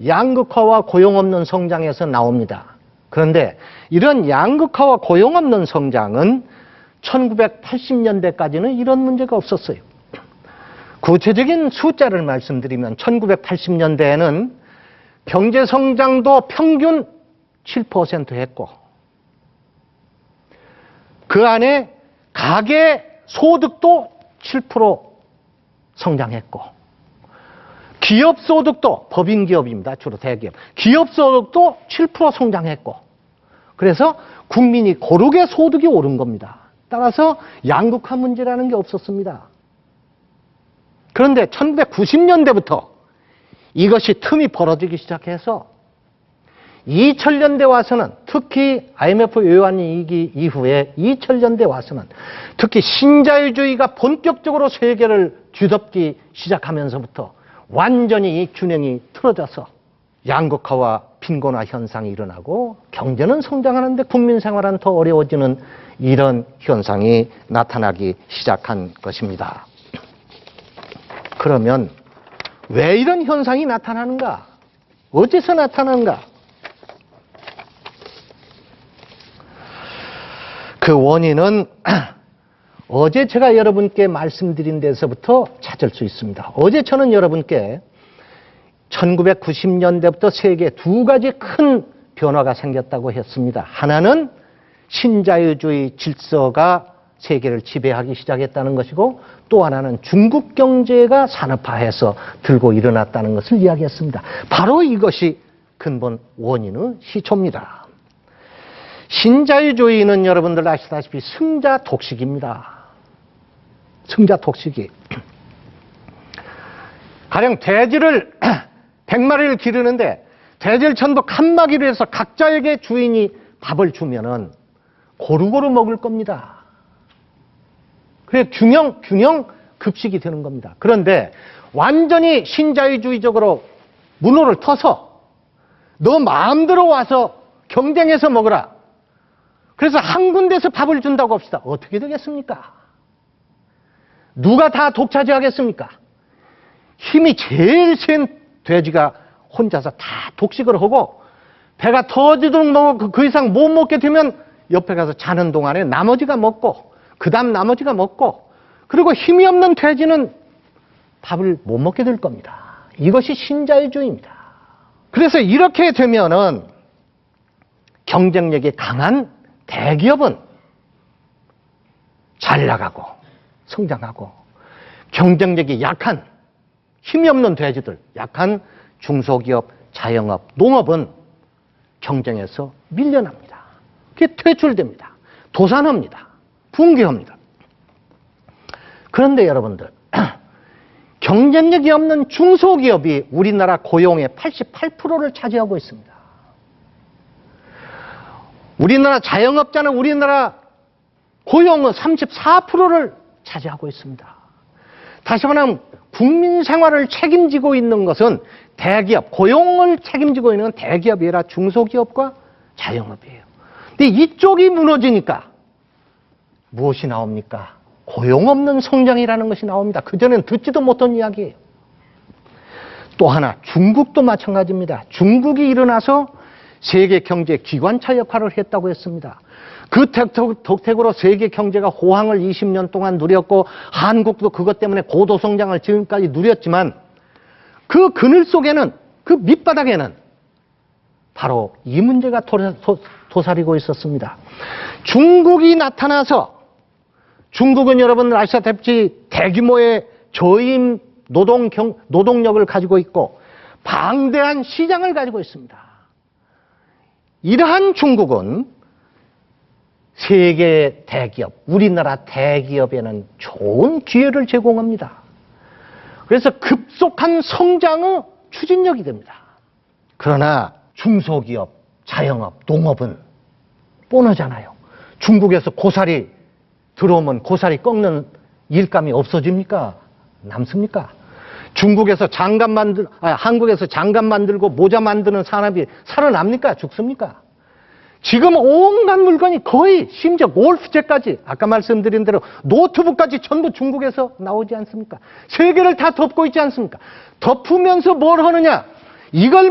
양극화와 고용 없는 성장에서 나옵니다. 그런데 이런 양극화와 고용 없는 성장은 1980년대까지는 이런 문제가 없었어요. 구체적인 숫자를 말씀드리면 1980년대에는 경제 성장도 평균 7% 했고, 그 안에 가계 소득도 7% 성장했고, 기업 소득도, 법인 기업입니다. 주로 대기업. 기업 소득도 7% 성장했고, 그래서 국민이 고르게 소득이 오른 겁니다. 따라서 양극화 문제라는 게 없었습니다. 그런데 1990년대부터 이것이 틈이 벌어지기 시작해서 2000년대 와서는, 특히 IMF 외환위기 이후에 2000년대 와서는 특히 신자유주의가 본격적으로 세계를 뒤덮기 시작하면서부터 완전히 이 균형이 틀어져서 양극화와 빈곤화 현상이 일어나고 경제는 성장하는데 국민 생활은 더 어려워지는 이런 현상이 나타나기 시작한 것입니다. 그러면 왜 이런 현상이 나타나는가? 어디서 나타나는가? 그 원인은 어제 제가 여러분께 말씀드린 데서부터 찾을 수 있습니다. 어제 저는 여러분께 1990년대부터 세계에 두 가지 큰 변화가 생겼다고 했습니다. 하나는 신자유주의 질서가 세계를 지배하기 시작했다는 것이고, 또 하나는 중국 경제가 산업화해서 들고 일어났다는 것을 이야기했습니다. 바로 이것이 근본 원인의 시초입니다. 신자유주의는 여러분들 아시다시피 승자 독식입니다. 승자 독식이. 가령 돼지를 100마리를 기르는데 돼지를 전부 칸막이로 해서 각자에게 주인이 밥을 주면은 고루고루 먹을 겁니다. 그래 균형 급식이 되는 겁니다. 그런데 완전히 신자유주의적으로 문호를 터서 너 마음대로 와서 경쟁해서 먹어라. 그래서 한 군데서 밥을 준다고 합시다. 어떻게 되겠습니까? 누가 다 독차지하겠습니까? 힘이 제일 센 돼지가 혼자서 다 독식을 하고 배가 터지도록 먹고 그 이상 못 먹게 되면 옆에 가서 자는 동안에 나머지가 먹고 그 다음 나머지가 먹고, 그리고 힘이 없는 돼지는 밥을 못 먹게 될 겁니다. 이것이 신자유주의입니다. 그래서 이렇게 되면은 경쟁력이 강한 대기업은 잘 나가고 성장하고, 경쟁력이 약한 힘이 없는 돼지들, 약한 중소기업, 자영업, 농업은 경쟁에서 밀려납니다. 그게 퇴출됩니다. 도산합니다. 붕괴합니다. 그런데 여러분들, 경쟁력이 없는 중소기업이 우리나라 고용의 88%를 차지하고 있습니다. 우리나라 자영업자는 우리나라 고용의 34%를 차지하고 있습니다. 다시 말하면 국민 생활을 책임지고 있는 것은 대기업, 고용을 책임지고 있는 대기업이 아니라 중소기업과 자영업이에요. 근데 이쪽이 무너지니까 무엇이 나옵니까? 고용 없는 성장이라는 것이 나옵니다. 그전엔 듣지도 못한 이야기예요. 또 하나, 중국도 마찬가지입니다. 중국이 일어나서 세계 경제 기관차 역할을 했다고 했습니다. 그 덕택으로 세계 경제가 호황을 20년 동안 누렸고, 한국도 그것 때문에 고도 성장을 지금까지 누렸지만, 그 그늘 속에는, 그 밑바닥에는 바로 이 문제가 도사리고 있었습니다. 중국이 나타나서, 중국은 여러분 아시다시피 대규모의 저임 노동력을 가지고 있고 방대한 시장을 가지고 있습니다. 이러한 중국은 세계 대기업, 우리나라 대기업에는 좋은 기회를 제공합니다. 그래서 급속한 성장의 추진력이 됩니다. 그러나 중소기업, 자영업, 농업은 뻔하잖아요. 중국에서 고사리 들어오면 고사리 꺾는 일감이 없어집니까? 남습니까? 중국에서 한국에서 장갑 만들고 모자 만드는 산업이 살아납니까? 죽습니까? 지금 온갖 물건이 거의 심지어 골프채까지 아까 말씀드린 대로 노트북까지 전부 중국에서 나오지 않습니까? 세계를 다 덮고 있지 않습니까? 덮으면서 뭘 하느냐? 이걸